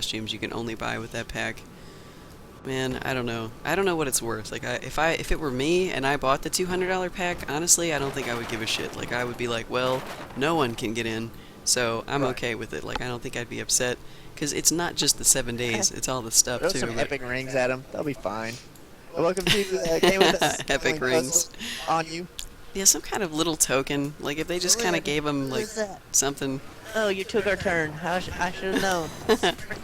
costumes you can only buy with that pack. Man, I don't know. I don't know what it's worth. Like, if it were me and I bought the $200 pack, honestly, I don't think I would give a shit. Like, I would be like, well, no one can get in, so I'm okay with it. Like, I don't think I'd be upset, because it's not just the 7 days, it's all the stuff, Throw too. some But epic rings at them. They'll be fine. Welcome to Game with Us. Epic rings. On you. Yeah, some kind of little token. Like, if they just kind of gave them, like, something. Oh, you took our turn. I should have known.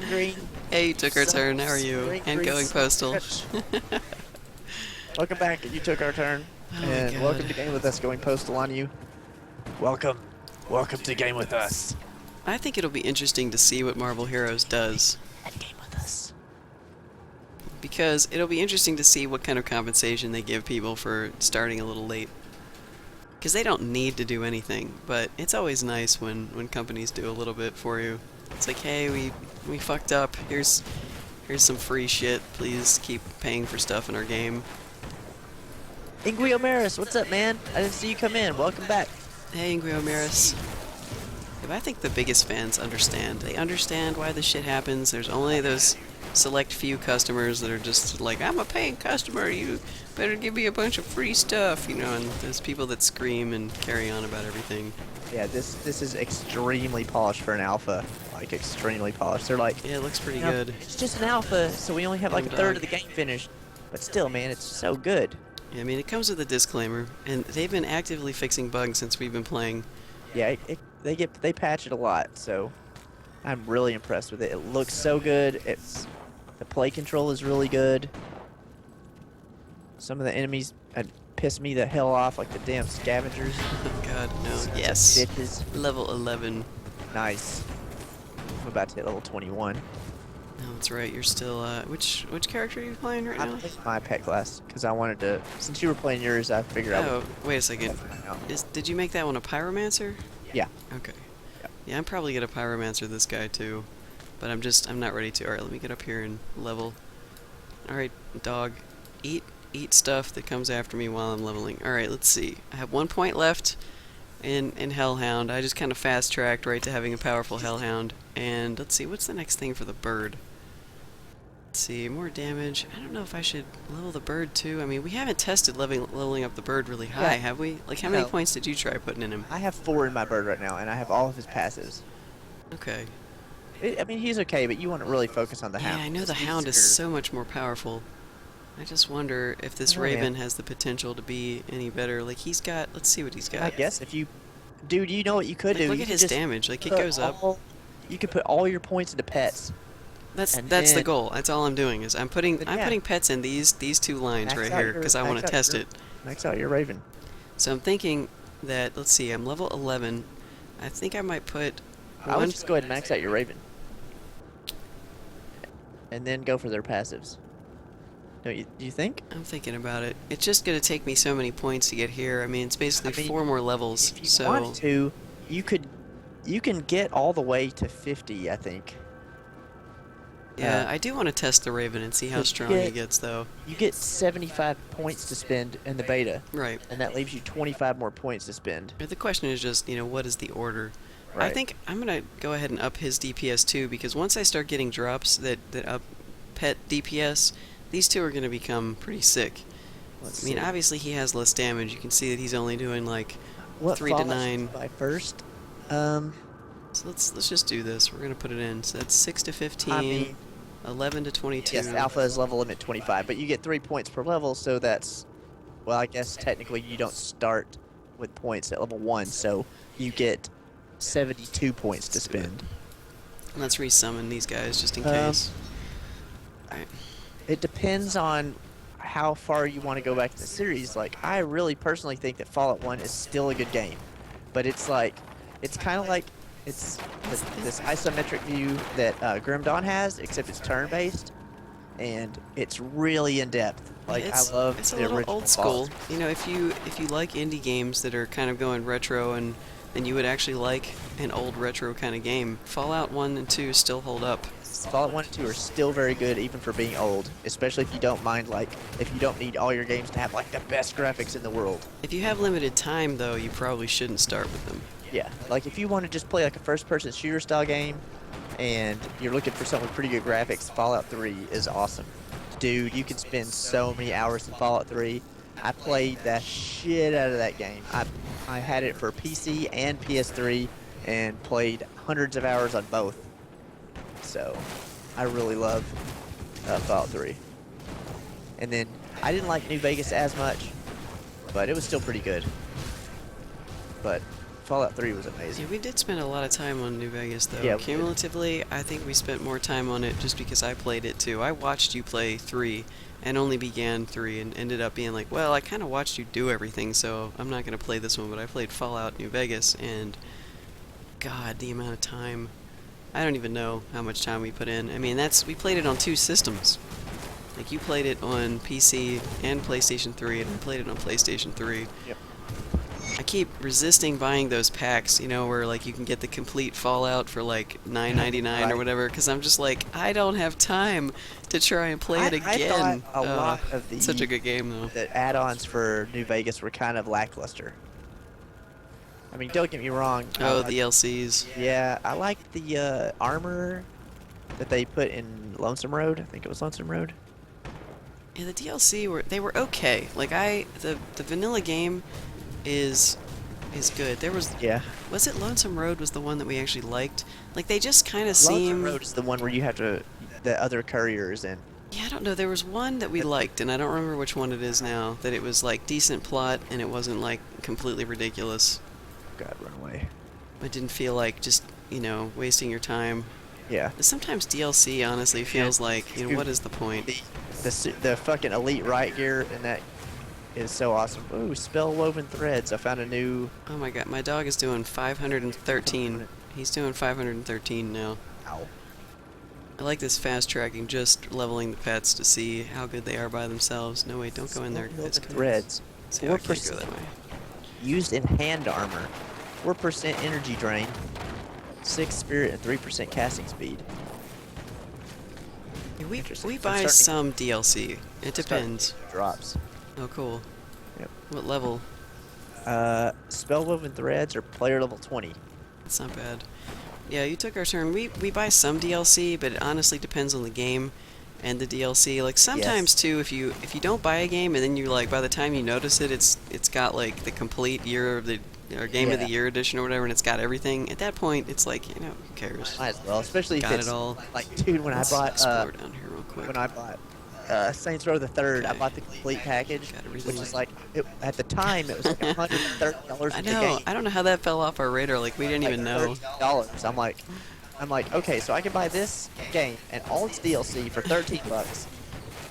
Green. Hey, you took our turn. How are you? And going postal. Welcome back. You took our turn. Oh and welcome to Game with Us. Going postal on you. Welcome. Welcome to Game with Us. I think it'll be interesting to see what Marvel Heroes does. And Game with Us. Because it'll be interesting to see what kind of compensation they give people for starting a little late. Because they don't need to do anything, but it's always nice when companies do a little bit for you. It's like, hey, we fucked up. Here's some free shit. Please keep paying for stuff in our game. Inguio Maris, what's up, man? I didn't see you come in. Welcome back. Hey, Inguio Maris. Yeah, but I think the biggest fans understand. They understand why this shit happens. There's only those select few customers that are just like, I'm a paying customer, you better give me a bunch of free stuff, you know, and there's people that scream and carry on about everything. Yeah, this is extremely polished for an alpha. Like, extremely polished. They're like, Yeah, it looks pretty good. It's just an alpha, so we only have like a third of the game finished. But still, man, it's so good. Yeah, I mean, it comes with a disclaimer, and they've been actively fixing bugs since we've been playing. Yeah, they patch it a lot, so I'm really impressed with it. It looks so good. The play control is really good. Some of the enemies piss me the hell off, like the damn scavengers. Oh god, no. Yes. Bitches. Level 11. Nice. I'm about to hit level 21. No, that's right. You're still, which character are you playing right now? I'm playing my pet class, because I wanted to, since you were playing yours, I figured I Oh, would. wait a second. Did you make that one a Pyromancer? Yeah. Okay. Yeah, I'm probably gonna Pyromancer this guy too. But I'm not ready to. Alright, let me get up here and level. Alright, dog. Eat stuff that comes after me while I'm leveling. Alright, let's see. I have 1 point left in Hellhound. I just kind of fast-tracked right to having a powerful Hellhound. And let's see, what's the next thing for the bird? Let's see, more damage. I don't know if I should level the bird too. I mean, we haven't tested leveling up the bird really high, have we? Like, how many points did you try putting in him? I have 4 in my bird right now, and I have all of his passives. Okay. I mean, he's okay, but you want to really focus on the hound. Yeah, I know the hound is so much more powerful. I just wonder if this raven has the potential to be any better. Like, he's got, let's see what he's got. I guess if you, dude, you know what you could do. Look at his damage. Like, it goes up. You could put all your points into pets. That's the goal. That's all I'm doing. Is I'm putting pets in these two lines right here because I want to test it. Max out your raven. So I'm thinking that, let's see, I'm level 11. I think I might put. I would just go ahead and max out your raven. And then go for their passives. Do you think? I'm thinking about it. It's just going to take me so many points to get here. I mean, it's basically 4 more levels. If you want to, you can get all the way to 50, I think. Yeah, I do want to test the Raven and see how strong he gets, though. You get 75 points to spend in the beta. Right. And that leaves you 25 more points to spend. The question is just, what is the order? Right. I think I'm going to go ahead and up his DPS, too, because once I start getting drops that up pet DPS, these two are going to become pretty sick. I mean, obviously he has less damage. You can see that he's only doing, like, 3 to 9. By first? So let's just do this. We're gonna put it in. So that's 6 to 15, 11 to 22. Yes, alpha is level limit 25, but you get 3 points per level, so that's, well, I guess technically you don't start with points at level 1, so you get 72 points to spend. Let's resummon these guys just in case. Alright. It depends on how far you want to go back in the series. Like, I really personally think that Fallout 1 is still a good game, but it's like, it's kind of like it's this isometric view that Grim Dawn has, except it's turn-based, and it's really in-depth. Like, I love it's the a little original old school. Fallout. If you like indie games that are kind of going retro, and then you would actually like an old retro kind of game, Fallout 1 and 2 still hold up. Fallout 1 and 2 are still very good, even for being old, especially if you don't mind, like, if you don't need all your games to have, like, the best graphics in the world. If you have limited time, though, you probably shouldn't start with them. Yeah, like, if you want to just play, like, a first-person shooter-style game, and you're looking for something with pretty good graphics, Fallout 3 is awesome. Dude, you can spend so many hours in Fallout 3. I played the shit out of that game. I had it for PC and PS3 and played hundreds of hours on both. So, I really love Fallout 3. And then, I didn't like New Vegas as much, but it was still pretty good. But Fallout 3 was amazing. Yeah, we did spend a lot of time on New Vegas, though. Yeah, Cumulatively, I think we spent more time on it just because I played it, too. I watched you play 3 and only began 3 and ended up being like, well, I kind of watched you do everything, so I'm not going to play this one, but I played Fallout New Vegas, and God, the amount of time. I don't even know how much time we put in. I mean, we played it on 2 systems. Like, you played it on PC and PlayStation 3, and I played it on PlayStation 3. Yep. I keep resisting buying those packs, you know, where like you can get the complete Fallout for like $9.99 Right. or whatever, because I'm just like, I don't have time to try and play it again. I thought a lot of Such a good game, though. the add-ons for New Vegas were kind of lackluster. I mean, don't get me wrong. Oh, the DLCs. Yeah, I liked the armor that they put in Lonesome Road. I think it was Lonesome Road. Yeah, the DLC they were okay. Like the vanilla game is good. Was it Lonesome Road was the one that we actually liked? Like they just kind of seem. Lonesome Road is the one where you have to the other couriers in. Yeah, I don't know. There was one that we liked, and I don't remember which one it is now. That it was like decent plot, and it wasn't like completely ridiculous. God, run away. It didn't feel like just wasting your time. Yeah. Sometimes DLC honestly feels like what is the point? The fucking elite riot gear and that is so awesome. Ooh, spell woven threads. I found a new. Oh my god, my dog is doing 513. He's doing 513 now. Ow. I like this fast tracking, just leveling the pets to see how good they are by themselves. No, wait, don't go in there. Spell woven It's good. threads. See, I can't go that way. Used in hand armor. 4% energy drain. 6 spirit and 3% casting speed. Yeah, Interesting. we I'm buy starting to- some DLC. It depends. Drops. Oh, cool. Yep. What level? Spell woven threads are player level 20. That's not bad. Yeah, you took our turn. We buy some DLC, but it honestly depends on the game and the DLC. Like sometimes too, if you don't buy a game and then you like by the time you notice it, it's got like the complete year of the or game of the year edition or whatever, and it's got everything. At that point, it's like who cares? Might as well, especially Got if it's it all. like, dude, when Let's I bought explore down here real quick. when I bought Saints Row the Third, I Okay. bought the complete package, Got everything. which is like at the time it was like $130 I for the know. game. I don't know how that fell off our radar. Like we didn't Like even know. $30. I'm like, okay, so I can buy this game and all its DLC for $13,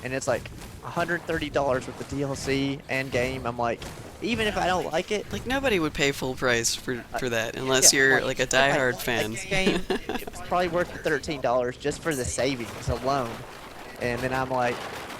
and it's like $130 with the DLC and game. I'm like, even if I don't like it, Like nobody would pay full price for that unless yeah, you're like, like a if I diehard don't fan. like the game, it was probably worth the $13 just for the savings alone. And then I'm like,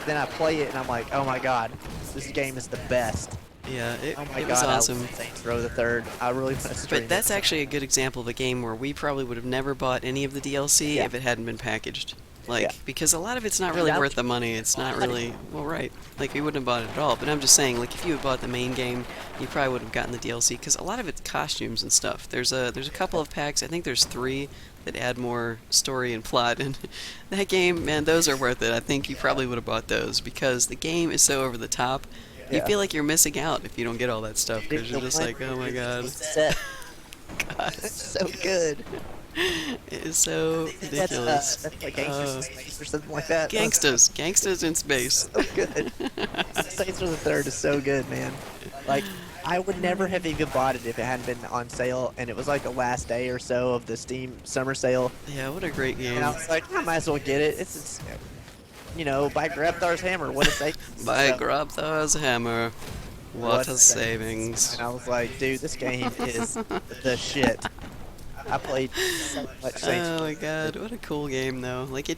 then I play it and I'm like, oh my god, this game is the best. Yeah, it, Oh my it god, was I awesome. love Saints Row the Third. I really want to stream But that's it. actually a good example of a game where we probably would have never bought any of the DLC Yeah. if it hadn't been packaged. Like, Yeah. because a lot of it's not really Yeah. worth the money. It's not really, well, right. Like, we wouldn't have bought it at all. But I'm just saying, like, if you had bought the main game, you probably would have gotten the DLC, because a lot of it's costumes and stuff. There's a couple of packs, I think there's 3 that add more story and plot, and that game, man, those are worth it. I think you probably would have bought those, because the game is so over the top. You Yeah. feel like you're missing out if you don't get all that stuff, because Dude, you're the just one like, where oh my you god. set- God. It's so good. It is so ridiculous. That's like Gangsters in Space or something like that. Gangsters in space. So good. Saints Row the Third is so good, man. Like, I would never have even bought it if it hadn't been on sale, and it was like the last day or so of the Steam summer sale. Yeah, what a great game. And I was like, I might as well get it. It's buy Grabthar's Hammer. What a savings. By So, Grabthar's hammer. What a savings. And I was like, dude, this game is the shit. I played so much Saints Oh Row. my god, what a cool game though. Like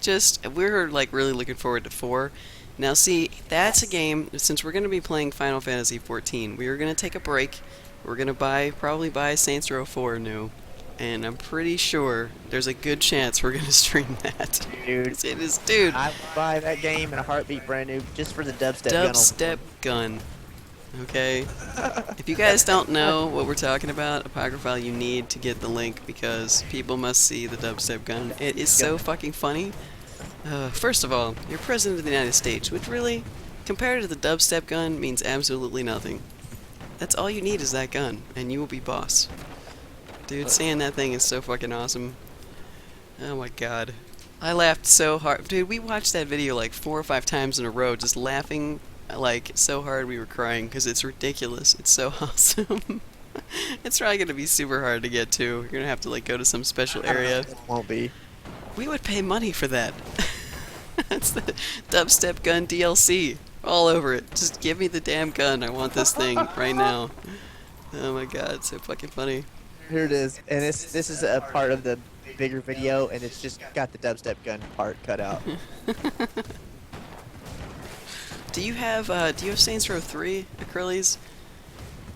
we're like really looking forward to 4. Now see, that's a game, since we're going to be playing Final Fantasy 14, we are going to take a break. We're going to probably buy Saints Row 4 new. And I'm pretty sure there's a good chance we're going to stream that. Dude, It is, dude. I would buy that game in a heartbeat brand new just for the dubstep gun. Dubstep gun. okay? If you guys don't know what we're talking about, Apocryphile, you need to get the link because people must see the dubstep gun. It is so fucking funny. First of all, you're President of the United States, which really, compared to the dubstep gun, means absolutely nothing. That's all you need is that gun, and you will be boss. Dude, saying that thing is so fucking awesome. Oh my god. I laughed so hard. Dude, we watched that video like 4 or 5 times in a row, just laughing like so hard we were crying because it's ridiculous. It's so awesome. It's probably going to be super hard to get to. You're going to have to like go to some special area. It won't be. We would pay money for that. That's the dubstep gun DLC. All over it. Just give me the damn gun. I want this thing right now. Oh my god, it's so fucking funny. Here it is, and this is a part of the bigger video, and it's just got the dubstep gun part cut out. Do you have Saints Row 3, Acryles?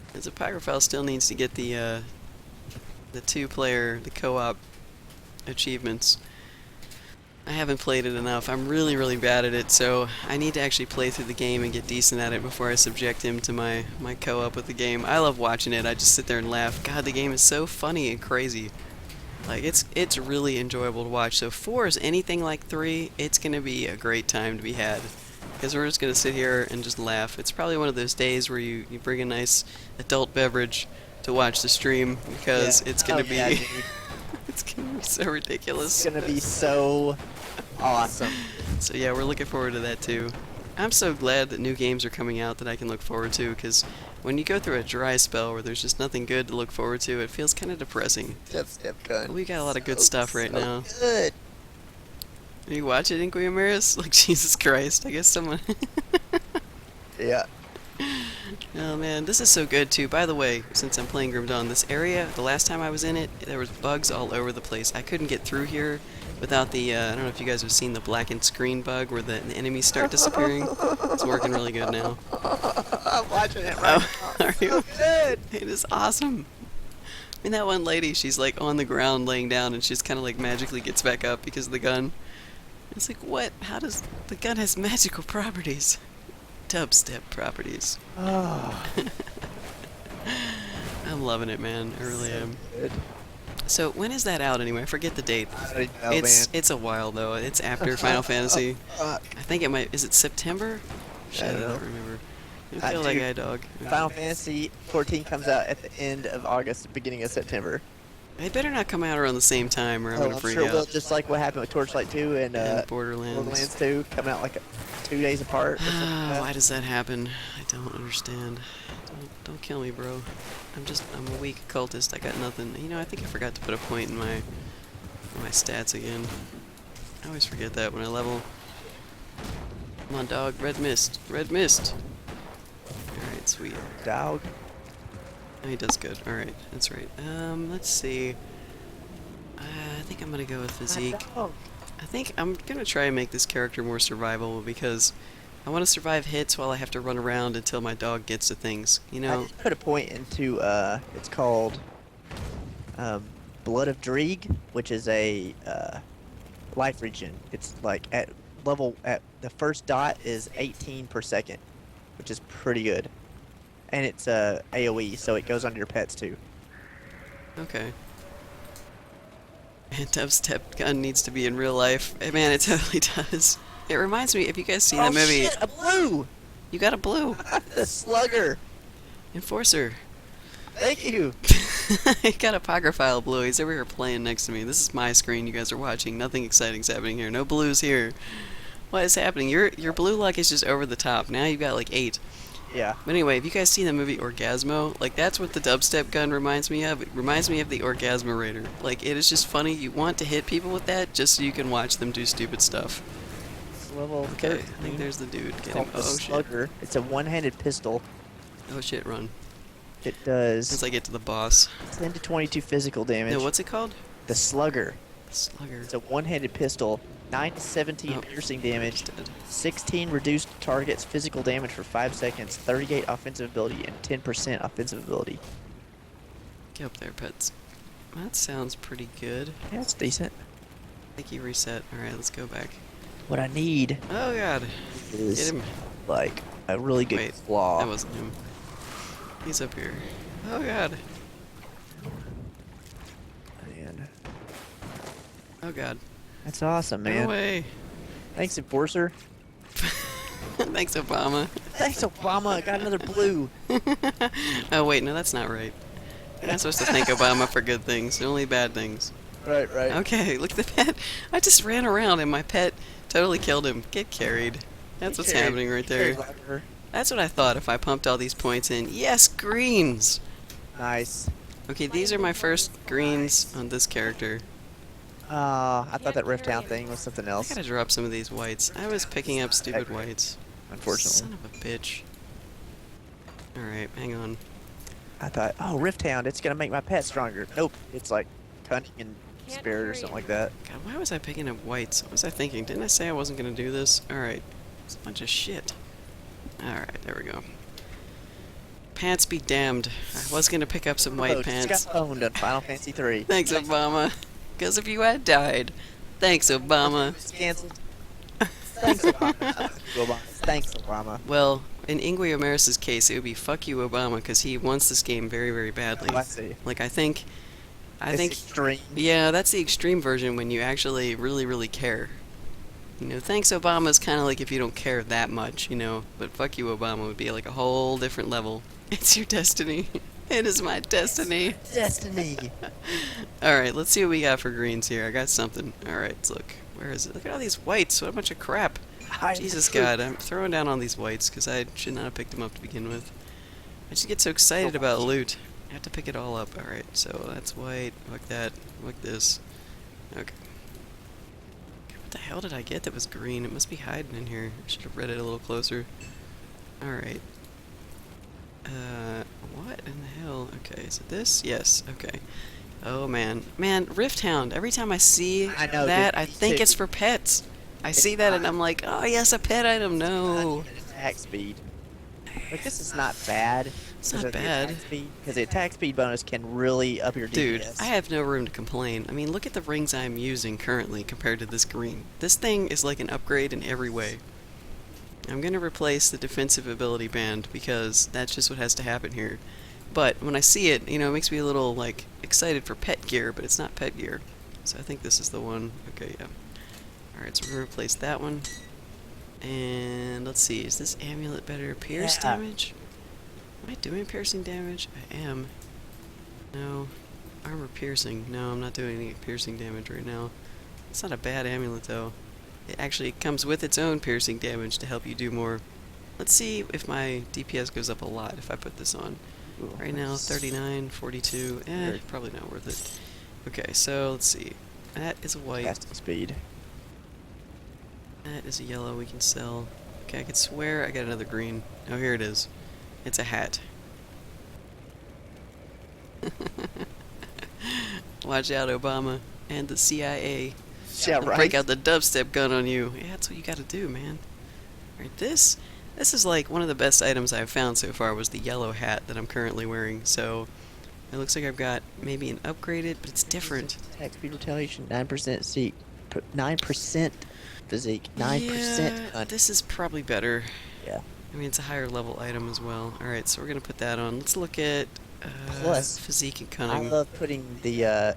Because Apocryphile still needs to get the 2-player, the co-op achievements. I haven't played it enough. I'm really, really bad at it, so I need to actually play through the game and get decent at it before I subject him to my co-op with the game. I love watching it. I just sit there and laugh. God, the game is so funny and crazy. Like, it's really enjoyable to watch. So if 4 is anything like 3, it's going to be a great time to be had. Because we're just going to sit here and just laugh. It's probably one of those days where you bring a nice adult beverage to watch the stream, because it's going to be... Yeah, it's going to be so ridiculous. It's going to be so awesome. So yeah, we're looking forward to that too. I'm so glad that new games are coming out that I can look forward to, because when you go through a dry spell where there's just nothing good to look forward to, it feels kind of depressing. Dubstep gun. We got a lot of good stuff right now. Good. You watch it, Inquiomaris? Like, Jesus Christ, I guess someone... Yeah. Oh man, this is so good too. By the way, since I'm playing Grim Dawn, this area, the last time I was in it, there was bugs all over the place. I couldn't get through here without the, I don't know if you guys have seen the blackened screen bug where the enemies start disappearing. It's working really good now. I'm watching it right now. Are you? So good. It is awesome. I mean, that one lady, she's like on the ground laying down and she's kind of like magically gets back up because of the gun. It's like, what? How does... The gun has magical properties. Dubstep properties. Oh. I'm loving it, man. I really am. Good. So, when is that out anyway? I forget the date. I know, It's a while, though. It's after Final Fantasy. Fuck. I think it might... Is it September? Shit, I don't know. don't remember. You feel like Dude, I dog. Final Fantasy 14 comes out at the end of August, beginning of September. It better not come out around the same time or I'm gonna I'm freak sure it will, out. just like what happened with Torchlight 2 and Borderlands. Borderlands 2 coming out like 2 days apart. Or something like that. Why does that happen? I don't understand. Don't kill me, bro. I'm a weak occultist. I got nothing. You know, I think I forgot to put a point in my stats again. I always forget that when I level. Come on, dog. Red mist. Red mist. Alright, sweet. Dog. Oh, he does good. Alright, that's right. Let's see. I think I'm gonna go with physique. Dog. I think I'm gonna try and make this character more survivable because I want to survive hits while I have to run around until my dog gets to things. You I know? just put a point into it's called Blood of Dreeg, which is a life regen. It's like at the first dot is 18 per second, which is pretty good. And it's AoE, so it goes on your pets too. Okay. And dubstep gun needs to be in real life. Man, it totally does. It reminds me, if you guys seen that movie... Shit, a blue! You got a blue. The slugger! Enforcer. Thank you! I got a Apocryphile blue. He's over here playing next to me. This is my screen you guys are watching. Nothing exciting's happening here. No blues here. What is happening? Your blue luck is just over the top. Now you've got like 8. Yeah. But anyway, have you guys seen the movie Orgasmo? Like, that's what the dubstep gun reminds me of. It reminds me of the Orgasmerator. Like, it is just funny. You want to hit people with that just so you can watch them do stupid stuff. It's level Okay, 13. I think there's the dude. It's Get called him. the Oh, shit. slugger. It's a one-handed pistol. Oh, shit, run. It does As I get to the boss. 10 to 22 physical damage. No, what's it called? The slugger. Slugger. It's a one-handed pistol. 9 to 17 Oh, piercing damage. dead. 16 reduced targets physical damage for 5 seconds. 38 offensive ability and 10% offensive ability. Get up there, pets. That sounds pretty good. Yeah, it's decent. I think you reset. Alright, let's go back. What I need Oh, God. is Get him. like a really good Wait, claw. That wasn't him. He's up here. Oh god. Man, Oh god. that's awesome, No man. way. Thanks, Enforcer. Thanks, Obama. Thanks, Obama. I got another blue. Oh wait, no, that's not right. You're not supposed to thank Obama for good things, only bad things. Right, right. Okay, look at the pet. I just ran around and my pet totally killed him. Get carried. That's what's happening right there. That's what I thought if I pumped all these points in. Yes, greens! Nice. Okay, these are my first greens on this character. I thought that Rift Town thing was something I else. gotta drop some of these whites. I was picking up stupid whites. Unfortunately. Son of a bitch. Alright, hang on. I thought, oh, Rift Hound, it's gonna make my pet stronger. Nope, it's like cunning and spirit or something like that. God, why was I picking up whites? What was I thinking? Didn't I say I wasn't gonna do this? Alright. It's a bunch of shit. Alright, there we go. Pants be damned. I was gonna pick up some white Oh, pants. just got owned on Final Fantasy 3. Thanks, Obama. Because if you had died. Thanks, Obama. It's canceled. Thanks, Obama. Thanks, Obama. Well, in Ingwe Omaris' case, it would be fuck you, Obama, because he wants this game very, very badly. Oh, I see. Like, I think, It's extreme. yeah, that's the extreme version when you actually really, really care. You know, thanks, Obama is kind of like if you don't care that much, you know, but fuck you, Obama would be like a whole different level. It's your destiny. It is my destiny. Destiny. Alright, let's see what we got for greens here. I got something. Alright, let's look. Where is it? Look at all these whites. What a bunch of crap. Jesus God, I'm throwing down on these whites because I should not have picked them up to begin with. I just get so excited about loot. I have to pick it all up. Alright, so that's white. Like that. Like this. Okay. What the hell did I get that was green? It must be hiding in here. I should have read it a little closer. Alright. What in the hell? Okay, is it this? Yes, okay. Oh man. Man, Rift Hound. Every time I see that, I think it's for pets. I see that and I'm like, oh yes, a pet item. No. Attack speed. Like, this is not bad. It's not bad. Because the attack speed bonus can really up your DPS. Dude, I have no room to complain. I mean, look at the rings I'm using currently compared to this green. This thing is like an upgrade in every way. I'm going to replace the defensive ability band because that's just what has to happen here. But when I see it, you know, it makes me a little, like, excited for pet gear, but it's not pet gear. So I think this is the one. Okay, yeah. Alright, so we're going to replace that one. And let's see, is this amulet better? Pierce damage? Am I doing piercing damage? I am. No. Armor piercing. No, I'm not doing any piercing damage right now. It's not a bad amulet, though. It actually comes with its own piercing damage to help you do more. Let's see if my DPS goes up a lot if I put this on. Ooh, Right now, 39, 42. Probably not worth it. Okay, so let's see. That is a white. Casting speed. That is a yellow we can sell. Okay, I could swear I got another green. Oh, here it is. It's a hat. Watch out, Obama. And the CIA. Yeah, They'll right. break out the dubstep gun on you. Yeah, that's what you gotta do, man. Alright, this is like one of the best items I've found so far was the yellow hat that I'm currently wearing. So, it looks like I've got maybe an upgraded, but it's different. Attack speed retaliation, 9% physique. 9% physique. 9% Yeah, this is probably better. Yeah. I mean, it's a higher level item as well. Alright, so we're gonna put that on. Let's look at Plus, physique and I cunning. love putting the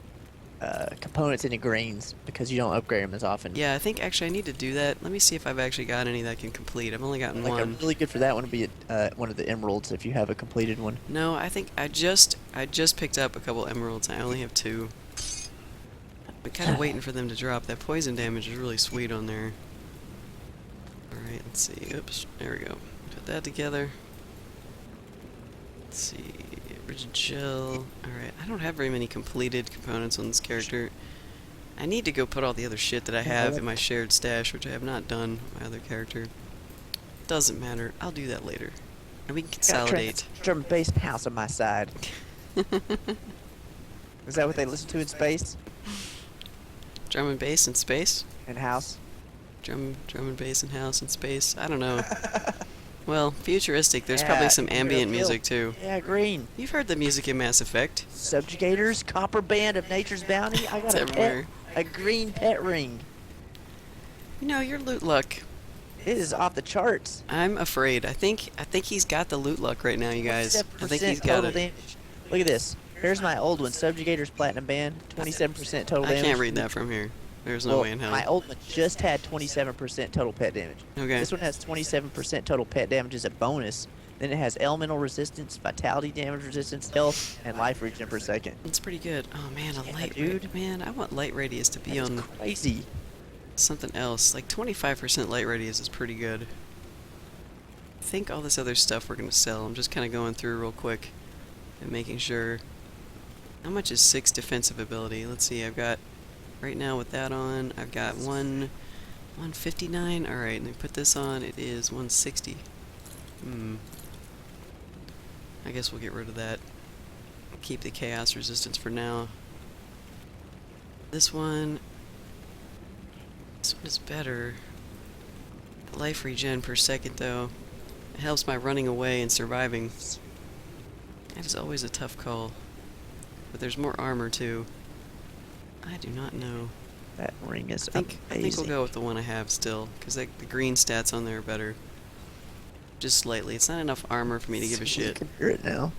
components into greens because you don't upgrade them as often. Yeah, I think actually I need to do that. Let me see if I've actually got any that I can complete. I've only gotten Like one. really good for that one would be one of the emeralds if you have a completed one. No, I think I just picked up a couple emeralds. I only have 2. I'm kind of waiting for them to drop. That poison damage is really sweet on there. Alright, let's see. Oops, there we go. Put that together. Let's see. Rigid gel. Alright, I don't have very many completed components on this character. I need to go put all the other shit that I have in my shared stash, which I have not done with my other character. Doesn't matter. I'll do that later. And we can consolidate. German bass and house on my side. Is that what they listen to in space? Drum and bass in space? In house? Drum and bass in house in space? I don't know. Well, futuristic. There's probably some ambient music too. Yeah, green. You've heard the music in Mass Effect. Subjugators, copper band of nature's bounty. I got It's everywhere. a green pet ring. You know, your loot luck It is off the charts. I'm afraid. I think he's got the loot luck right now, you guys. I think 27% he's got total it. damage. Look at this. Here's my old one. Subjugator's Platinum Band. 27% total I damage. can't read that from here. There's no Well, way in hell. my old one just had 27% total pet damage. Okay. This one has 27% total pet damage as a bonus. Then it has elemental resistance, vitality damage resistance, health, and life regen per second. It's pretty good. Oh man, a Yeah, light dude. Man, I want light radius to be That's on crazy. something else. Like 25% light radius is pretty good. I think all this other stuff we're gonna sell. I'm just kind of going through real quick and making sure. How much is 6 defensive ability? Let's see. I've got right now with that on. I've got 159. All right, let me put this on. It is 160. I guess we'll get rid of that. Keep the chaos resistance for now. This one is better. Life regen per second, though. It helps my running away and surviving. That is always a tough call. But there's more armor, too. I do not know. That ring is I think amazing. we'll go with the one I have still, because the green stats on there are better. Just slightly. It's not enough armor for me to give a You shit. can hear it now.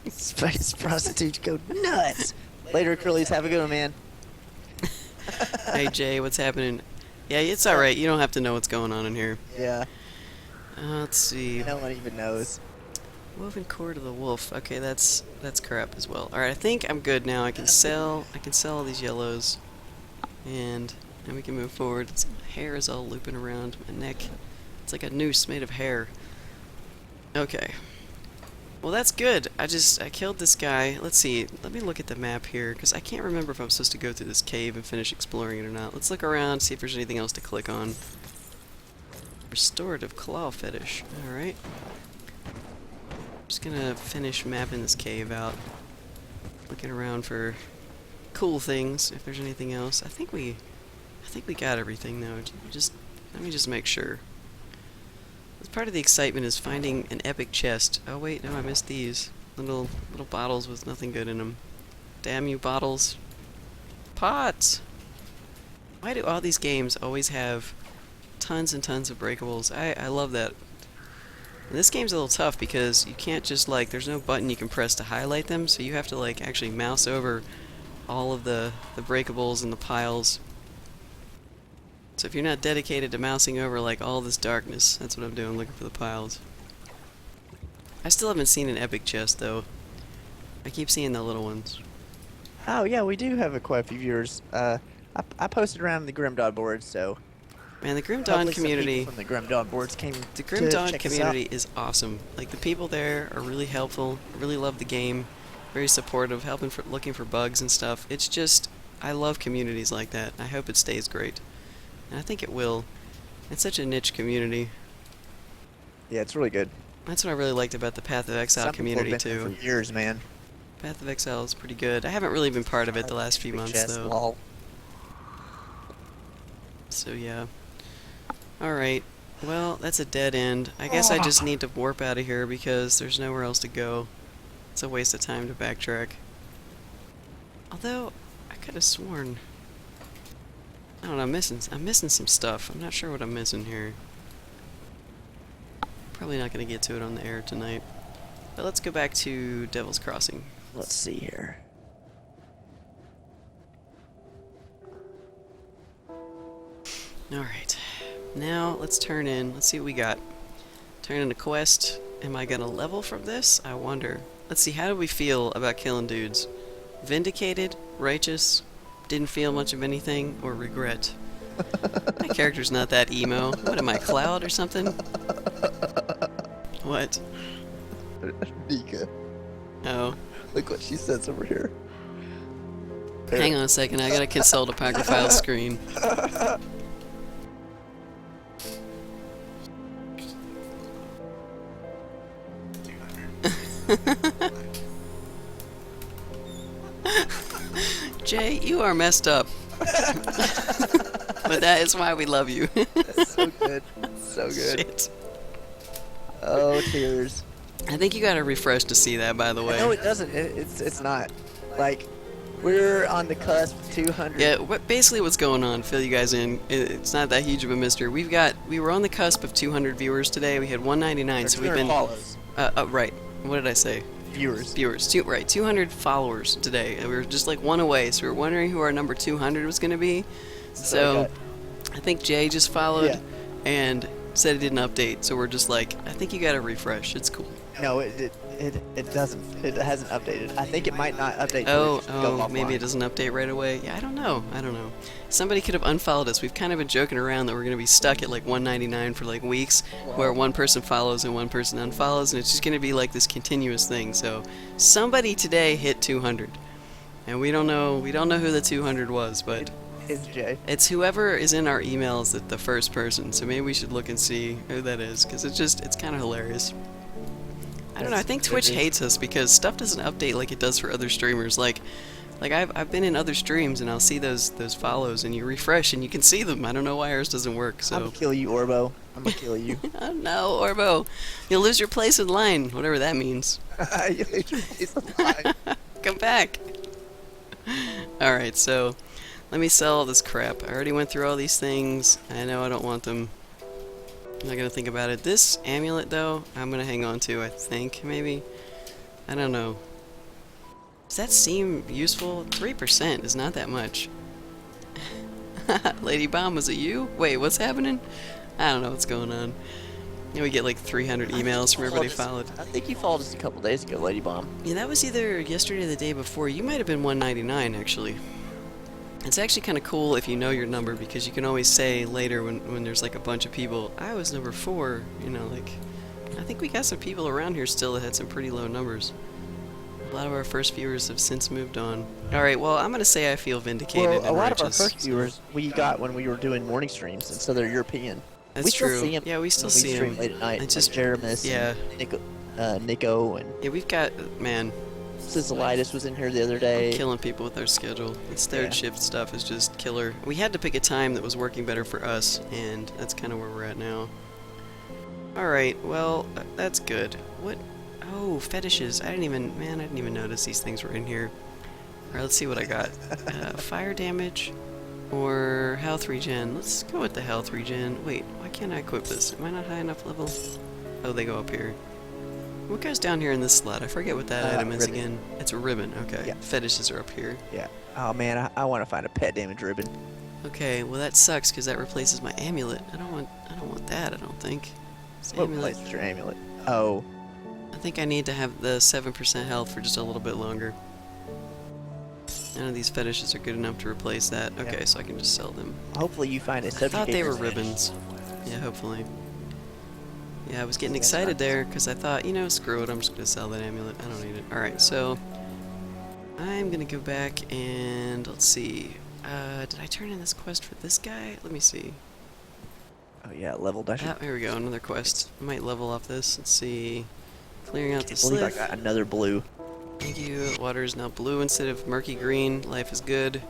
Space prostitutes go nuts. Later, Curly's. Have a good one, man. Hey Jay, what's happening? Yeah, it's alright. You don't have to know what's going on in here. Yeah, Let's see. no one even knows. Woven cord of the wolf. Okay, that's crap as well. Alright, I think I'm good now. I can sell all these yellows. And we can move forward. My hair is all looping around my neck. It's like a noose made of hair. Okay. Well, that's good. I killed this guy. Let's see. Let me look at the map here, because I can't remember if I'm supposed to go through this cave and finish exploring it or not. Let's look around, see if there's anything else to click on. Restorative claw fetish. Alright. Just gonna finish mapping this cave out. Looking around for cool things, if there's anything else. I think we got everything, though. Let me just make sure. Part of the excitement is finding an epic chest. Oh wait, no, I missed these. Little bottles with nothing good in them. Damn you bottles. Pots! Why do all these games always have tons and tons of breakables? I love that. And this game's a little tough because you can't just there's no button you can press to highlight them, so you have to actually mouse over all of the breakables and the piles. So if you're not dedicated to mousing over all this darkness, that's what I'm doing, looking for the piles. I still haven't seen an epic chest, though. I keep seeing the little ones. Oh yeah, we do have quite a few viewers. I posted around the Grim Dawn boards, so Man, the Grim Dawn probably some people community... from the Grim Dawn boards came The Grim to Dawn check us out. community is awesome. The people there are really helpful, really love the game, very supportive, looking for bugs and stuff. It's just... I love communities like that. I hope it stays great. And I think it will. It's such a niche community. Yeah, it's really good. That's what I really liked about the Path of Exile Some community, people have been too. there for years, man. Path of Exile is pretty good. I haven't really been part of it the last few Big months, chest, though. lol. So, yeah. Alright. Well, that's a dead end. I guess I just need to warp out of here because there's nowhere else to go. It's a waste of time to backtrack. Although, I could have sworn... I don't know, I'm missing some stuff. I'm not sure what I'm missing here. Probably not going to get to it on the air tonight. But let's go back to Devil's Crossing. Let's see here. Alright. Now, let's turn in. Let's see what we got. Turn in a quest. Am I going to level from this? I wonder. Let's see, how do we feel about killing dudes? Vindicated? Righteous? Didn't feel much of anything? Or regret? My character's not that emo. What am I, Cloud or something? What? Nika, Oh. look what she says over here. Hang on a second, I gotta consult Apocryphile screen. Jay, you are messed up. But that is why we love you. That's so good. So good. Shit. Oh, tears. I think you gotta refresh to see that, by the way. No, it doesn't. It's not. Like, We're on the cusp of 200. Yeah, basically what's going on, fill you guys in, it's not that huge of a mystery. We were on the cusp of 200 viewers today. We had 199, so we've been... follows. Right. What did I say? Viewers. Viewers. Right, 200 followers today. And we were just like one away, so we were wondering who our number 200 was going to be. So, I think Jay just followed and said it didn't update, so we're just like, I think you got to refresh. It's cool. No, it doesn't. It hasn't updated. I think it might not update. Oh, maybe it doesn't update right away. Yeah, I don't know. Somebody could have unfollowed us. We've kind of been joking around that we're going to be stuck at like 199 for like weeks, where one person follows and one person unfollows, and it's just going to be like this continuous thing. So somebody today hit 200, and we don't know who the 200 was, but It's Jay. it's whoever is in our emails that the first person. So maybe we should look and see who that is, because it's kind of hilarious. I don't know. I think Twitch hates us because stuff doesn't update like it does for other streamers. Like I've been in other streams and I'll see those follows and you refresh and you can see them. I don't know why ours doesn't work. So I'm gonna kill you, Orbo. I'm gonna kill you. Oh no, Orbo, you'll lose your place in line, whatever that means. You lose your place in line. Come back. All right, so let me sell all this crap. I already went through all these things. I know I don't want them. I'm not gonna think about it. This amulet, though, I'm gonna hang on to, I think, maybe. I don't know. Does that seem useful? 3% is not that much. Lady Bomb, was it you? Wait, what's happening? I don't know what's going on. Yeah, we get like 300 emails from everybody followed. I think you followed us a couple days ago, Lady Bomb. Yeah, that was either yesterday or the day before. You might have been 199, actually. It's actually kind of cool if you know your number, because you can always say later when there's like a bunch of people, I was number 4, you know, like, I think we got some people around here still that had some pretty low numbers. A lot of our first viewers have since moved on. Alright, well, I'm going to say I feel vindicated Well, and a lot of our righteous. first viewers we got when we were doing morning streams, and so they're European. That's we still true. see them. Yeah, we still when see we stream them. late at night. It's Like just, Jeremis, yeah. and Nico, and Yeah, we've got, man, Sizzleitis was in here the other day. killing people with our schedule. This third shift stuff is just killer. We had to pick a time that was working better for us, and that's kind of where we're at now. Alright, well, that's good. What? Oh, fetishes. I didn't even notice these things were in here. Alright, let's see what I got. Fire damage or health regen. Let's go with the health regen. Wait, why can't I equip this? Am I not high enough level? Oh, they go up here. What goes down here in this slot? I forget what that item is ribbon. again. It's a ribbon, okay. Yeah. Fetishes are up here. Yeah. Oh man, I want to find a pet damage ribbon. Okay, well that sucks because that replaces my amulet. I don't want that, I don't think. This What amulet. replaces your amulet? Oh. I think I need to have the 7% health for just a little bit longer. None of these fetishes are good enough to replace that. Okay, Yeah. so I can just sell them. Hopefully you find a I subjugate. thought they were fetish. ribbons. Yeah, hopefully. Yeah, I was getting excited there because I thought, you know, screw it, I'm just going to sell that amulet. I don't need it. Alright, so I'm going to go back and let's see. Did I turn in this quest for this guy? Let me see. Oh yeah, leveled. I should. Ah, here we go, another quest. I might level off this. Let's see. Clearing out the I believe I slip. got another blue. Thank you. Water is now blue instead of murky green. Life is good.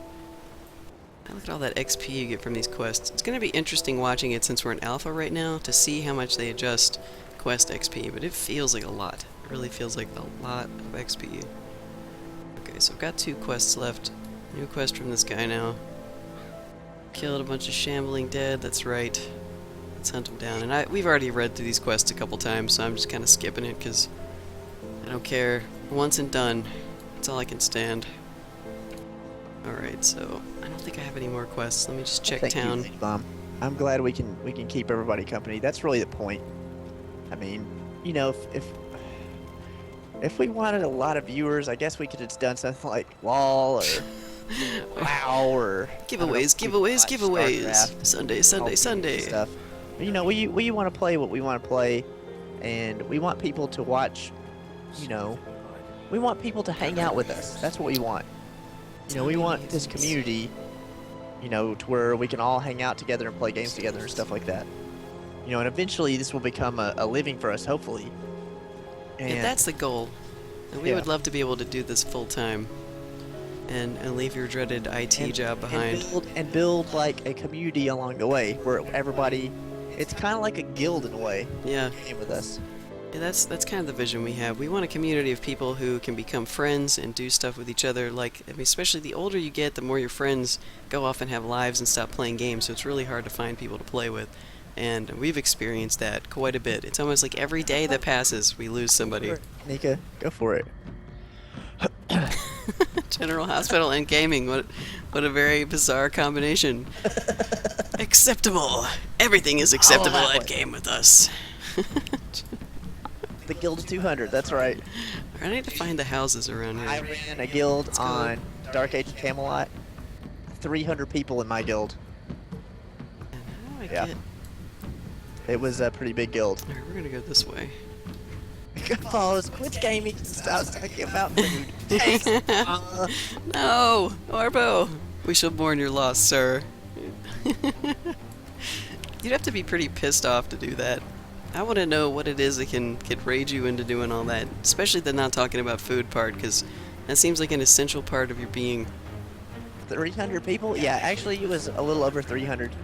Look at all that XP you get from these quests. It's going to be interesting watching it since we're in alpha right now to see how much they adjust quest XP, but it feels like a lot. It really feels like a lot of XP. Okay, so I've got 2 quests left. New quest from this guy now. Killed a bunch of shambling dead, that's right. Let's hunt him down. And we've already read through these quests a couple times, so I'm just kind of skipping it because I don't care. Once and done. That's all I can stand. Alright, so I don't think I have any more quests. Let me just check Thank town. you, Lady Bomb. I'm glad we can keep everybody company. That's really the point. I mean, you know, if we wanted a lot of viewers, I guess we could have done something like LOL or WoW or Giveaways, giveaways, giveaways. Sunday, Sunday, Sunday. Stuff. But, you know, we want to play what we want to play, and we want people to watch. You know, we want people to hang out with us. That's what we want. You know, we want this community, you know, to where we can all hang out together and play games together and stuff like that. You know, and eventually this will become a living for us, hopefully. And that's the goal. And we Yeah. would love to be able to do this full time. And leave your dreaded IT job behind. And build like a community along the way where everybody, it's kind of like a guild in a way, Yeah. game with us. Yeah, that's kind of the vision we have. We want a community of people who can become friends and do stuff with each other. Like, I mean, especially the older you get, the more your friends go off and have lives and stop playing games. So it's really hard to find people to play with. And we've experienced that quite a bit. It's almost like every day that passes, we lose somebody. Nika, go for it. General Hospital and gaming. What a very bizarre combination. Acceptable. Everything is acceptable that at way. Game with Us. The Guild of 200, that's right. I need to find the houses around I here. ran a guild Let's go. on Dark Age of Camelot. 300 people in my guild. And how do I Yeah. get... It was a pretty big guild. Alright, we're gonna go this way. Pause, quit gaming, stop talking about food. Thanks. No! Orbo! We shall mourn your loss, sir. You'd have to be pretty pissed off to do that. I want to know what it is that can rage you into doing all that, especially the not talking about food part, because that seems like an essential part of your being. 300 people? Yeah, actually it was a little over 300.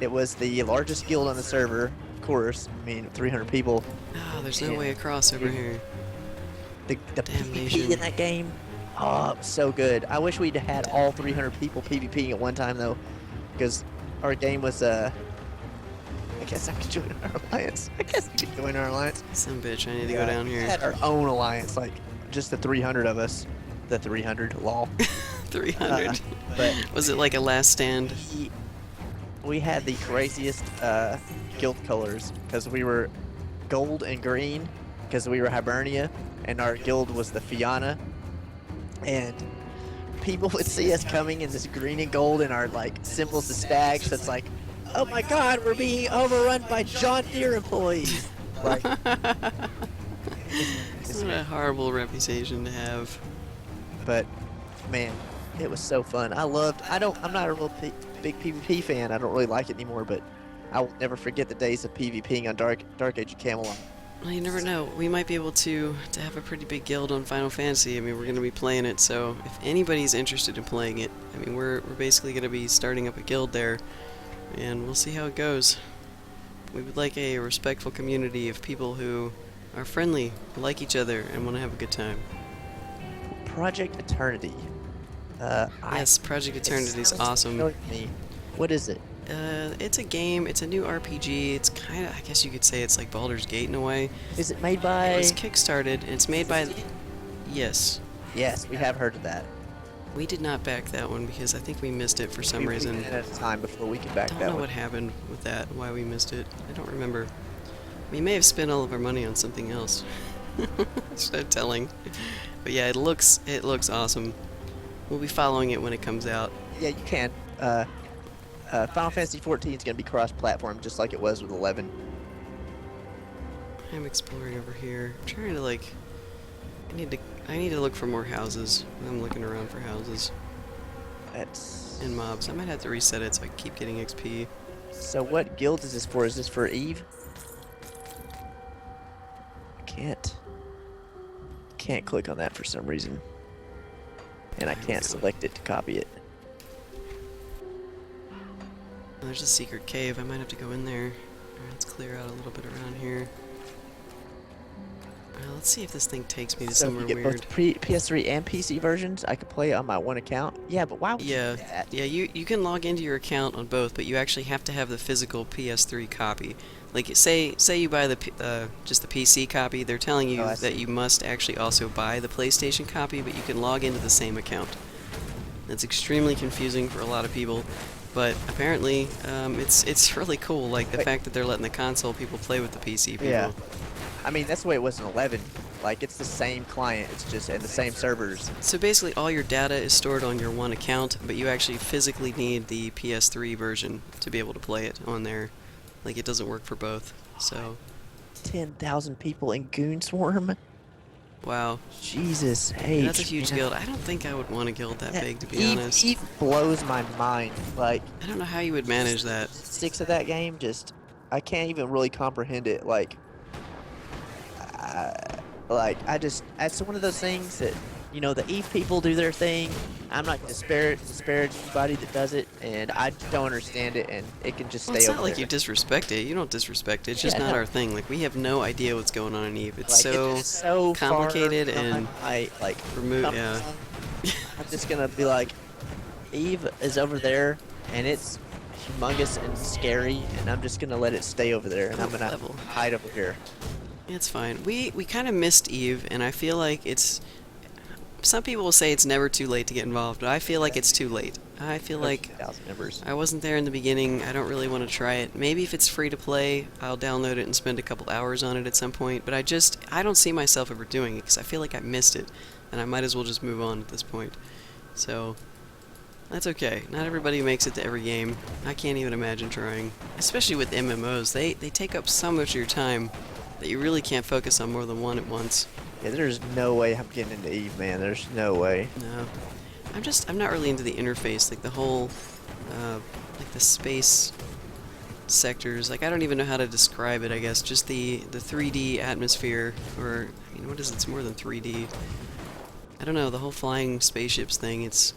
It was the largest guild on the server, of course. I mean, 300 people. Oh, there's no Yeah. way across over here. The Damnation. PvP in that game, oh, it was so good. I wish we'd had all 300 people PvPing at one time though, because our game was I guess I could join our alliance. I guess I could join our alliance. Some bitch, I need to go down We here. had our own alliance, like just the 300 of us. The 300, lol. 300. But Was it like a last stand? we had the craziest guild colors because we were gold and green because we were Hibernia, and our guild was the Fianna, and people would see us coming in this green and gold and our like symbols of stags. So it's like, oh my god, we're being overrun by John Deere employees. Like, It's what a horrible reputation to have. but man, it was so fun. I'm not a real big PvP fan. I don't really like it anymore, but I will never forget the days of PvPing on Dark Age of Camelot. Well, you never know. We might be able to have a pretty big guild on Final Fantasy. I mean, we're going to be playing it, so if anybody's interested in playing it, I mean, we're basically going to be starting up a guild there, and we'll see how it goes. We would like a respectful community of people who are friendly, like each other, and want to have a good time. Project Eternity. Yes, Project Eternity is awesome. familiar to me. What is it? It's a game. It's a new RPG. It's kind of, I guess you could say it's like Baldur's Gate in a way. Is it made by? It was kickstarted, and it's made by... Yes. Yes, we have heard of that. We did not back that one because I think we missed it for some We reason. ran out of time before we could back Don't that know one. what happened with that, why we missed it. I don't remember. We may have spent all of our money on something else. It's no telling. But yeah, it looks awesome. We'll be following it when it comes out. Yeah, you can. Final Fantasy 14 is going to be cross-platform, just like it was with 11. I'm exploring over here. I'm trying to like... I need to look for more houses. I'm looking around for houses That's. and mobs. I might have to reset it so I keep getting XP. So what guild is this for? Is this for Eve? Can't click on that for some reason. And I There we can't go. select it to copy it. Oh, there's a secret cave. I might have to go in there. Alright, let's clear out a little bit around here. Let's see if this thing takes me to So if somewhere you get weird. both PS3 and PC versions, I could play it on my one account. Yeah, but why would Yeah, you do that? yeah. You can log into your account on both, but you actually have to have the physical PS3 copy. Like, say you buy the just the PC copy, they're telling you Oh, I that see. you must actually also buy the PlayStation copy, but you can log into the same account. That's extremely confusing for a lot of people, but apparently it's really cool. Like the Wait. fact that they're letting the console people play with the PC people. Yeah. I mean, that's the way it was in 11. Like, it's the same client, it's just, and the same servers. So basically, all your data is stored on your one account, but you actually physically need the PS3 version to be able to play it on there. Like, it doesn't work for both. So, 10,000 people in Goon Swarm? wow. Jesus, hey. That's a huge guild. I don't think I would want a guild that big, to be Eve, honest. Eve blows my mind. Like, I don't know how you would manage that. 6 of that game, just, I can't even really comprehend it. Like, that's one of those things that you know, the Eve people do their thing. I'm not disparage anybody that does it, and I just don't understand it, and it can just Well, stay it's over not like there. you disrespect it. You don't disrespect it. It's just Yeah, not no. our thing. Like, we have no idea what's going on in Eve. It's Like, it's so just so far complicated beyond and my, like, removed. comfort Yeah. zone. I'm just gonna be like, Eve is over there, and it's humongous and scary, and I'm just gonna let it stay over there, and I'm Oh, gonna level. hide over here. It's fine. We kind of missed Eve, and I feel like it's. Some people will say it's never too late to get involved, but I feel like it's too late. I feel like 13,000 members. I wasn't there in the beginning. I don't really want to try it. Maybe if it's free to play, I'll download it and spend a couple hours on it at some point. But I don't see myself ever doing it because I feel like I missed it, and I might as well just move on at this point. So that's okay. Not everybody makes it to every game. I can't even imagine trying, especially with MMOs. They take up so much of your time that you really can't focus on more than one at once. Yeah, there's no way I'm getting into Eve, man. There's no way. No, I'm not really into the interface, like the whole, like the space sectors. Like, I don't even know how to describe it. I guess just the 3D atmosphere, or I mean, what is it? It's more than 3D. I don't know, the whole flying spaceships thing. It's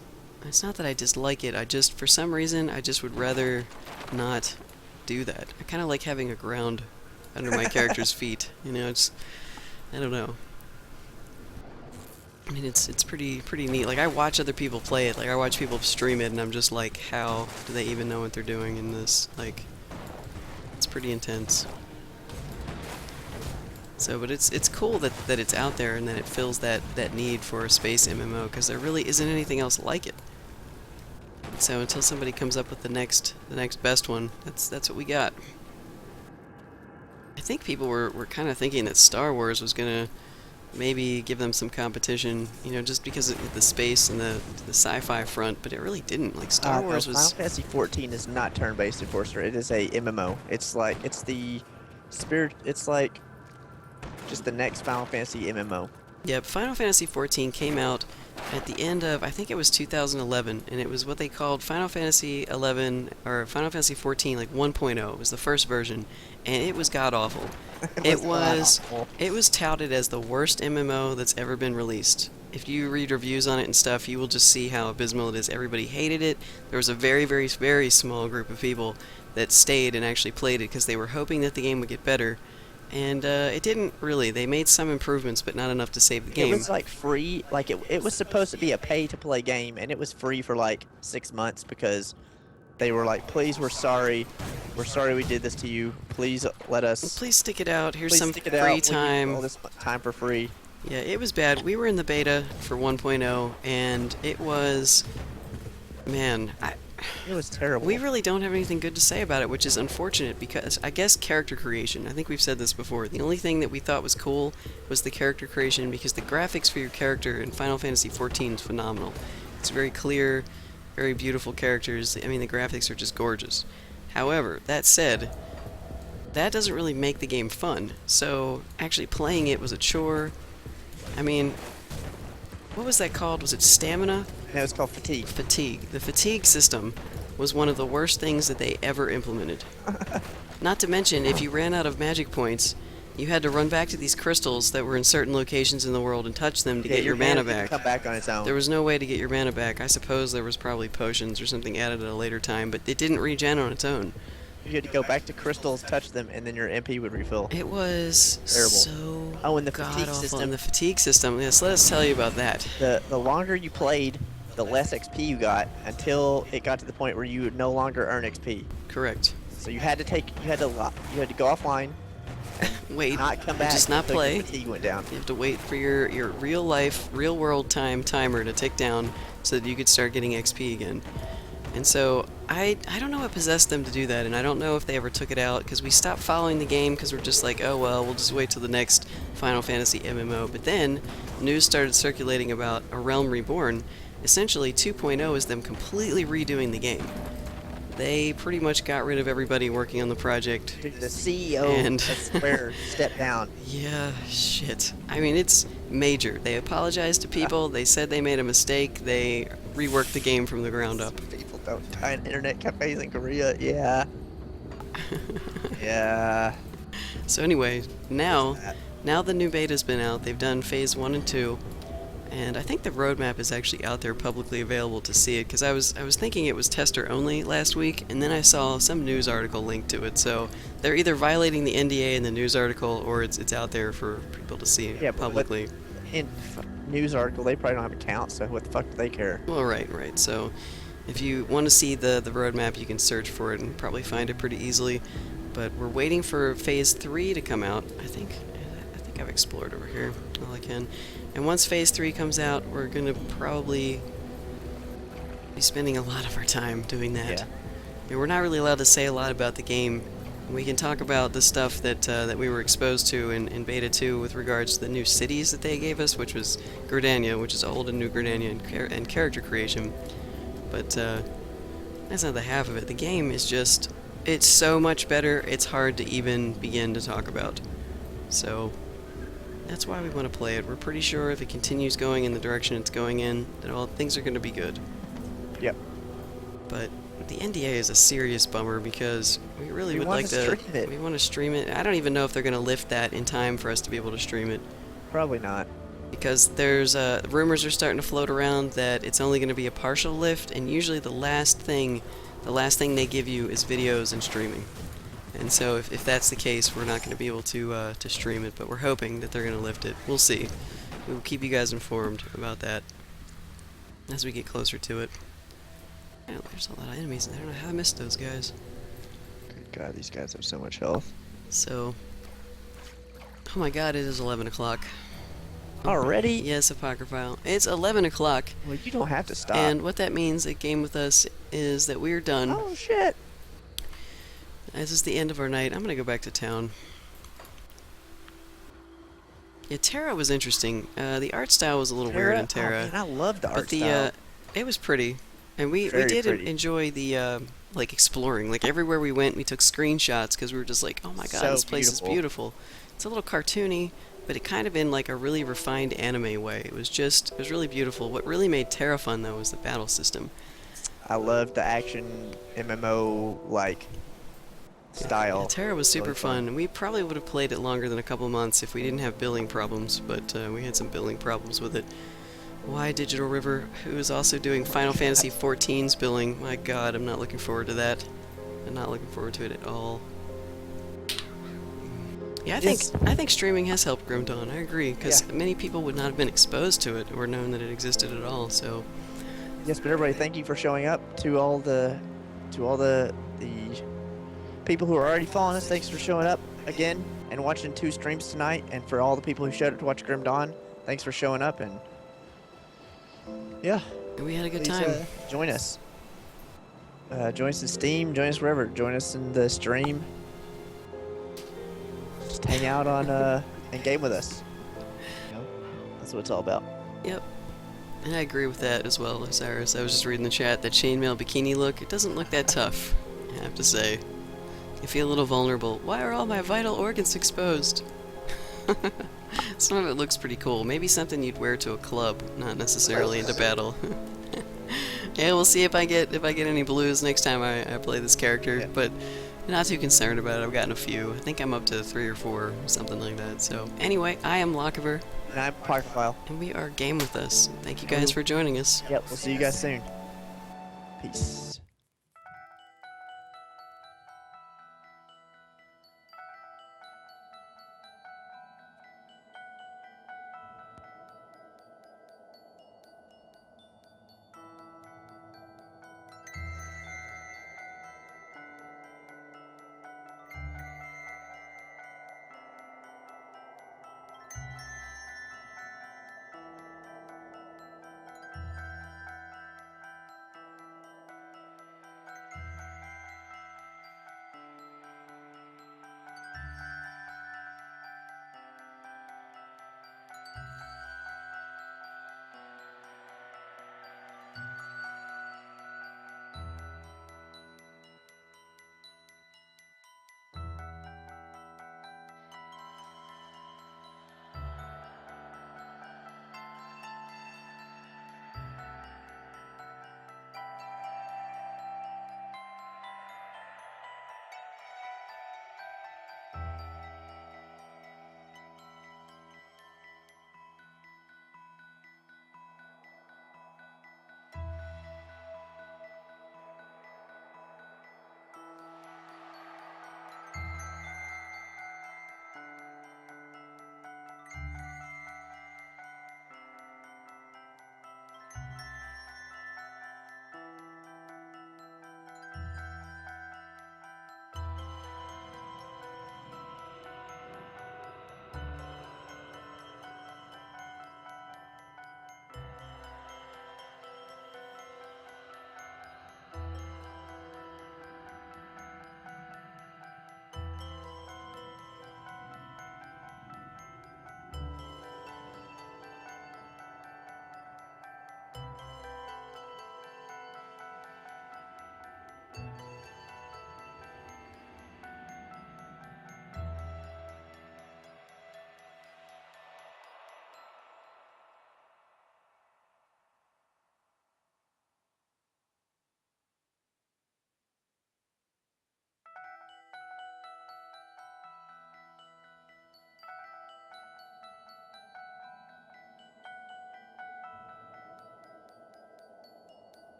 not that I dislike it. I just, for some reason, I just would rather not do that. I kind of like having a ground under my character's feet. You know, it's, I don't know. I mean, it's pretty neat. Like, I watch other people play it. Like, I watch people stream it, and I'm just like, how do they even know what they're doing in this? Like, it's pretty intense. So, but it's cool that it's out there and that it fills that need for a space MMO, because there really isn't anything else like it. So until somebody comes up with the next best one, that's what we got. I think people were kind of thinking that Star Wars was gonna maybe give them some competition, you know, just because of the space and the sci-fi front, but it really didn't. Like, Star Wars no, was. Final Fantasy 14 is not turn-based Enforcer. It is a MMO. It's like, it's the spirit. It's like just the next Final Fantasy MMO. Yep, Final Fantasy XIV came out at the end of, I think it was 2011, and it was what they called Final Fantasy 11 or Final Fantasy 14 like 1.0. It was the first version, and it was god awful. It was awful. it was touted as the worst MMO that's ever been released. If you read reviews on it and stuff, you will just see how abysmal it is. Everybody hated it. There was a very, very, very small group of people that stayed and actually played it because they were hoping that the game would get better. And it didn't really. They made some improvements, but not enough to save the game. It was like free. Like it was supposed to be a pay-to-play game, and it was free for like 6 months because they were like, "Please, we're sorry we did this to you. Please let us. Please stick it out. Here's Please some stick it free out. We need time." all this time for free." Yeah, it was bad. We were in the beta for 1.0, and it was, man, It was terrible. we really don't have anything good to say about it, which is unfortunate because I guess character creation. I think we've said this before. The only thing that we thought was cool was the character creation, because the graphics for your character in Final Fantasy XIV is phenomenal. It's very clear, very beautiful characters. I mean, the graphics are just gorgeous. However, that said, that doesn't really make the game fun. So actually playing it was a chore. I mean, what was that called? Was it stamina? No, it's called Fatigue. Fatigue. The fatigue system was one of the worst things that they ever implemented. Not to mention, if you ran out of magic points, you had to run back to these crystals that were in certain locations in the world and touch them to Yeah, get your mana didn't back. come back on its own. There was no way to get your mana back. I suppose there was probably potions or something added at a later time, but it didn't regen on its own. You had to go back to crystals, touch them, and then your MP would refill. It was Terrible. so Oh, and the fatigue god-awful. system. And the fatigue system. Yes, let us tell you about that. The longer you played, the less XP you got until it got to the point where you would no longer earn XP. Correct. So you had to go offline, Wait, not come back, just not until play. your fatigue went down. You have to wait for your real life, real world timer to tick down so that you could start getting XP again. And so I don't know what possessed them to do that, and I don't know if they ever took it out, because we stopped following the game because we're just like, oh well, we'll just wait till the next Final Fantasy MMO. But then news started circulating about A Realm Reborn. Essentially 2.0 is them completely redoing the game. They pretty much got rid of everybody working on the project. Dude, the CEO And- of Square stepped down. Yeah, shit. I mean, it's major. They apologized to people, they said they made a mistake, they reworked the game from the ground up. People don't die in internet cafes in Korea. Yeah. Yeah. So anyway, now the new beta's been out. They've done phase 1 and 2. And I think the roadmap is actually out there publicly available to see it, because I was thinking it was tester only last week, and then I saw some news article linked to it. So they're either violating the NDA in the news article, or it's out there for people to see Yeah, publicly. In news article, they probably don't have accounts, so what the fuck do they care? Well, right. So if you want to see the roadmap, you can search for it and probably find it pretty easily. But we're waiting for Phase 3 to come out. I think I've explored over here all I can. And once Phase 3 comes out, we're going to probably be spending a lot of our time doing that. Yeah. I mean, we're not really allowed to say a lot about the game. We can talk about the stuff that we were exposed to in Beta 2 with regards to the new cities that they gave us, which was Gridania, which is old and new Gridania and character creation. But that's not the half of it. The game is just... it's so much better, it's hard to even begin to talk about. So that's why we want to play it. We're pretty sure if it continues going in the direction it's going in, that all things are going to be good. Yep. But the NDA is a serious bummer, because we really would like to stream it. we want to stream it. I don't even know if they're going to lift that in time for us to be able to stream it, Probably not. because there's rumors are starting to float around that it's only going to be a partial lift, and usually the last thing they give you is videos and streaming. And so if that's the case, we're not going to be able to stream it, but we're hoping that they're going to lift it. We'll see. We'll keep you guys informed about that as we get closer to it. Oh, there's a lot of enemies. I don't know how I missed those guys. Good God, these guys have so much health. So, oh my God, it is 11 o'clock. Already? Yes, Apocryphile. It's 11 o'clock. Well, you don't have to stop. And what that means at Game With Us is that we're done. Oh, shit. This is the end of our night. I'm going to go back to town. Yeah, Terra was interesting. The art style was a little weird in Terra. Oh, man, I love the art but the style. it was pretty. And we Very did pretty. enjoy the like exploring. Like everywhere we went, we took screenshots because we were just like, "Oh my God, So this place is beautiful. beautiful." It's a little cartoony, but it kind of in like a really refined anime way. It was really beautiful. What really made Terra fun though was the battle system. I loved the action MMO like style. Yeah, Terra was super Really fun. fun. We probably would have played it longer than a couple months if we didn't have billing problems, but we had some billing problems with it. Why Digital River, who is also doing Final Fantasy XIV's billing. My God, I'm not looking forward to that. I'm not looking forward to it at all. Yeah, I think streaming has helped Grim Dawn. I agree, because many people would not have been exposed to it or known that it existed at all. So Yes, but everybody, thank you for showing up. To all the people who are already following us, thanks for showing up again and watching 2 streams tonight. And for all the people who showed up to watch Grim Dawn, thanks for showing up. And yeah, we had a good please, time. Join us. Join us in Steam. Join us wherever. Join us in the stream. Just hang out on and game with us. You know, that's what it's all about. Yep. And I agree with that as well, Cyrus. I was just reading the chat, that chainmail bikini look, it doesn't look that tough, I have to say. I feel a little vulnerable. Why are all my vital organs exposed? Some of it looks pretty cool. Maybe something you'd wear to a club, not necessarily into battle. Yeah, we'll see if I get any blues next time I play this character, but not too concerned about it. I've gotten a few. I think I'm up to 3 or 4, something like that. So anyway, I am Lochiver. And I'm Apocryphile. And we are Game With Us. Thank you guys for joining us. Yep, we'll see you guys soon. Peace.